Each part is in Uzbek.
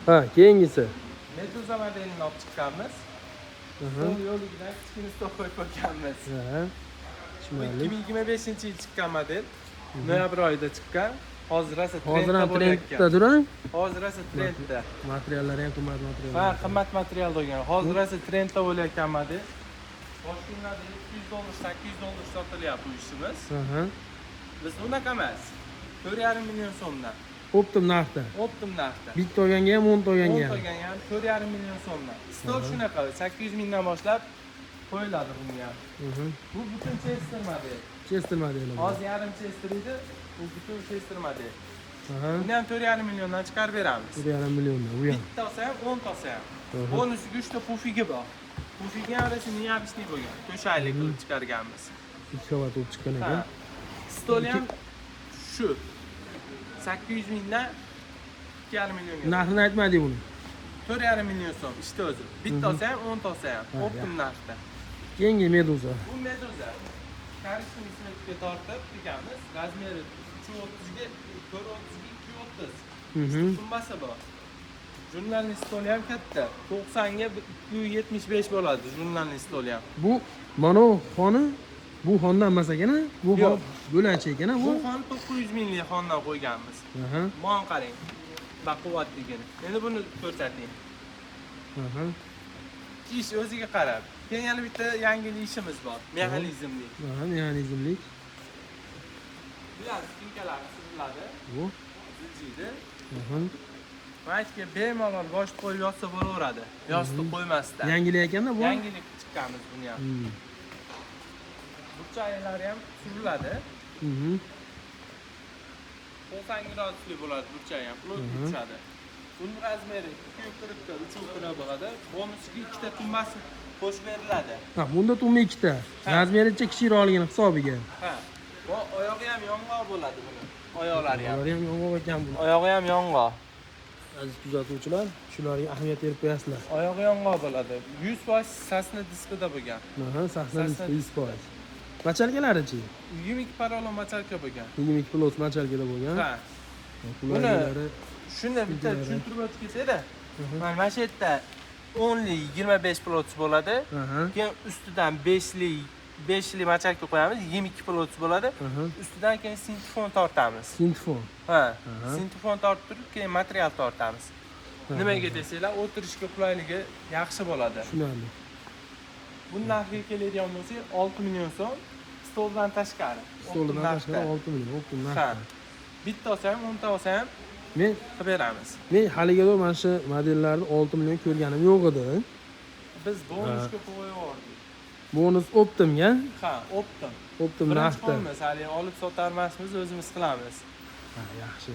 Ha, keyingisi. Meduza modelini olib chiqqanmiz. Stol yo'ligidan kichkina stol qo'yib qo'yganmiz. Ha. Bu Tushunarli. 2025-yil chiqqan model. Noyabr oyida chiqqan. Hozir esa Hozir ham bo'layotgan. trenddadir, ha? Hozir esa trendda. Materiallari ham qimmat Ha, materiallar. qimmat material bo'lgan. Hozir esa trendda bo'layotgan model. Boshqa kunlarda $700, $800 sotilyapti bu ishimiz. Aha. Biz unaqa emas. 4,5 million so'mdan. Optim narxda. Optim narxda. Bitta olganga ham 10 ta 10 olganga ham. to'ganga ham 4,5 million so'mdan. Stol shunaqa 800 mingdan boshlab qo'yiladi bunga ham. Bu butun Chester model. Chester modeli. Hozir yarim Chester edi. Bu butun Chester model. Aha. Buni ham 4,5 milliondan chiqarib beramiz. 1,5 milliondan bu ham. Bitta olsa ham 10 ta olsa ham. Bonusiga 3 ta pufigi bor. Pufigi ham rasmiy yabishlik bo'lgan. To'shaylik qilib chiqarganmiz. 2 qavat olib chiqqan Ha. ekan. Stol ham shu 800 mingdan 2,5 millionga. Narxini aytmadik buni. 4,5 million so'm ishda o'zi. Bitta olsa ham 10 ta olsa ham. Optim narxda. Keyingi Meduza. Bu Meduza. Karishni ismetiga tortib qilganmiz. Razmeri 330 ga 430 ga 230. Summasi bor. Jurnalni stoli ham katta. 90 ga 275 bo'ladi jurnalni stoli ham. Bu mana xoni bu xondan emas ekan, bu xon bo'lach ekan, Bu bu. xon 900 minglik xondan qo'yganmiz. Aha. Mon qarang. Baquvvatligini. Endi buni ko'rsating. Aha. Ish o'ziga qarab. Keyin yana bitta yangi ishimiz bor. Mexanizmli. Aha, mexanizmlik. Bular spinkalari suriladi. Bu. Ziljiydi. Aha. Maytga bemalol boshni qo'yib yotsa bo'laveradi. Yostiq qo'ymasdan. Yangilik ekanda bu. Yangilik chiqqanmiz buni ham. Burchaklari ham suriladi. 90 gradusli bo'ladi burchak ham. Pulot tushadi. Buni razmeri 240 ga 3 ga bo'ladi. Bonusiga ikkita tumbasi qo'shib beriladi. Ha, bunda tumma ikkita. Razmericha kichikroqligini hisobiga. Ha. Bu oyog'i ham yong'oq bo'ladi buni. Oyoqlari ham. Ular ham yong'oq ekan bu. Oyog'i ham yong'oq. Aziz kuzatuvchilar, shularga ahamiyat berib qo'yasizlar. Oyog'i yong'oq bo'ladi. 100% sasna diskida bo'lgan. Aha, sahna 100%. Machalkalarichi? 22 parolon machalka bo'lgan. 22 plus machalkada bo'lgan. Ha. Qulayliklari Shuni bitta tushuntirib o'tib ketsa-da. Mana shu yerda 10 lik 25 plots bo'ladi. Keyin ustidan 5 lik machalka qo'yamiz, 22 plots bo'ladi. Ustidan keyin sintifon tortamiz. Sintifon. Ha. Sintifon tortib turib, keyin material tortamiz. Nimaga desanglar, o'tirishga qulayligi yaxshi bo'ladi. Tushunarli. Bundan narxiga keladigan bo'lsak, 6 million so'm stoldan tashqari. Stoldan tashqari 6 million, optim Ha. narxda. Bitta olsa ham, 10 ta olsa ham Men qilib beramiz. haligacha mana shu modellarni 6 million ko'rganim yo'q edi. Biz bonusga qo'yib Bonus optimga, Ha, optim. optim Birinchi narxda. qo'ymiz, hali olib sotarmasmiz, o'zimiz qilamiz. Ha, yaxshi.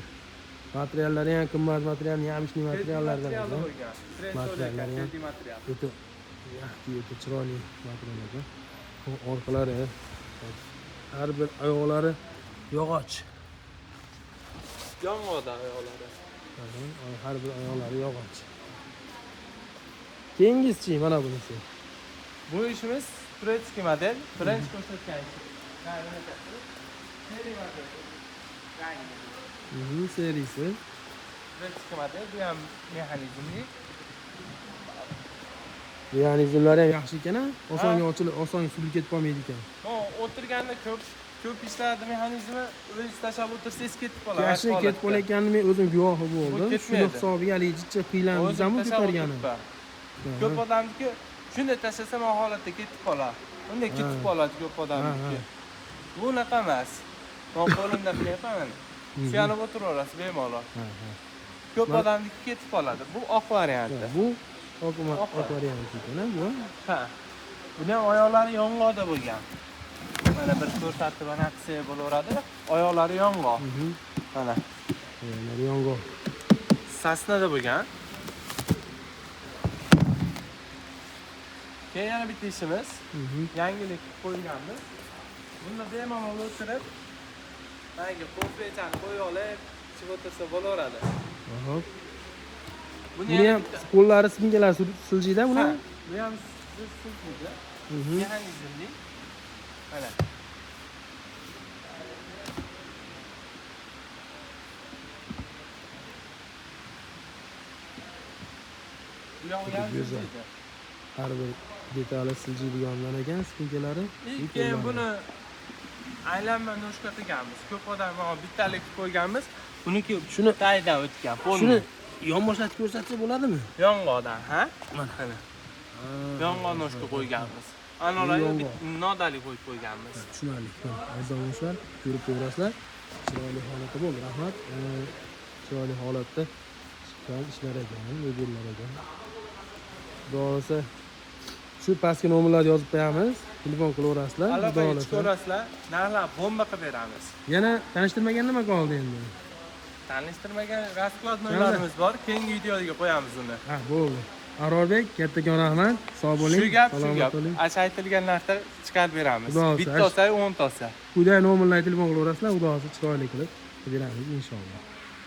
Materiallari ham qimmat material, yamishli materiallardan Materiallar bo'lgan. bo'lgan. Materiallar ham. Trend material. O'ta yaxshi, o'ta chiroyli materiallar. Orqalari, har bir oyoqlari yog'och. Yong'oqdan oyoqlari. Har bir oyoqlari yog'och. Keyingisi mana bunisi. Bu ishimiz turetskiy model, birinchi ko'rsatgan ish. Seri model. Yangi. Serisi. Turetskiy model, bu ham mexanizmli. Mexanizmlari ham yaxshi ekan, osonga ochilib, osonga surilib ketib qolmaydi ekan. O'tirganda ko'p ishlarni mexanizmi o'zingiz tashlab o'tirsangiz ketib qoladi. Yaxshi ketib qolayotganini men o'zim guvohi bo'ldim. Shuni hisobiga hali jicha qiylanmizammi ko'targani. Ko'p odamniki shunday tashlasam bu holatda ketib qoladi. Unday ketib qoladi ko'p odamniki. Bu unaqa emas. Men qo'limda qilyapman. Suyanib o'tiraverasiz bemalol. Ko'p odamniki ketib qoladi. Bu oq varianti. Bu oq varianti ekan, bu. Ha. Buni ham oyoqlari yong'oqda bo'lgan. Mana bir ko'rsatib mana aksiya bo'laveradi. Oyoqlari yong'oq. Mana. Oyoqlari yong'oq. Sasnada bo'lgan. Keyin yana bitta ishimiz. Yangilik qo'yganmiz. Bunda bemalol o'tirib, mana kompyuterni qo'yib olib, chiqib o'tirsa bo'laveradi. Buni ham qo'llari spinkalar siljiyda buni. Bu ham siljiyda. Mexanizmli. Mana. Bu yoq Go'zal. Har bir detali siljiydiganlar ekan spinkalari. Keyin buni aylanma noshka qilganmiz. Ko'p odam bittalik qo'yganmiz. Buniki Shuni taydan o'tgan. shuni yonboshlatib ko'rsatsa bo'ladimi? Yong'oqdan, ha? Mana. Yong'oq noshka qo'yganmiz. Anolarga nodali qo'yib qo'yganmiz. Tushunarli. Arzonlashlar ko'rib ko'rasizlar. Chiroyli holatda bo'ldi. Rahmat. Chiroyli holatda chiqqan ishlar ekan, modellar ekan. Xudo shu pastki nomerlarni yozib qo'yamiz. Telefon qilaverasizlar. Aloqaga chiqaverasizlar. Narxlar bomba qilib beramiz. Yana tanishtirmagan nima qoldi endi? Tanishtirmagan raskladlarimiz bor. Keyingi videoga qo'yamiz uni. Ha, bo'ldi. Arorbek, kattakon rahmat. Sog' bo'ling. Shu gap. bo'ling. Aytilgan narxda chiqarib beramiz. Xudo xohlasa. Bitta olsa 10 olsa. Quyidagi nomerlarga telefon qilaverasizlar. Xudo xohlasa chiroyli qilib beramiz inshaalloh.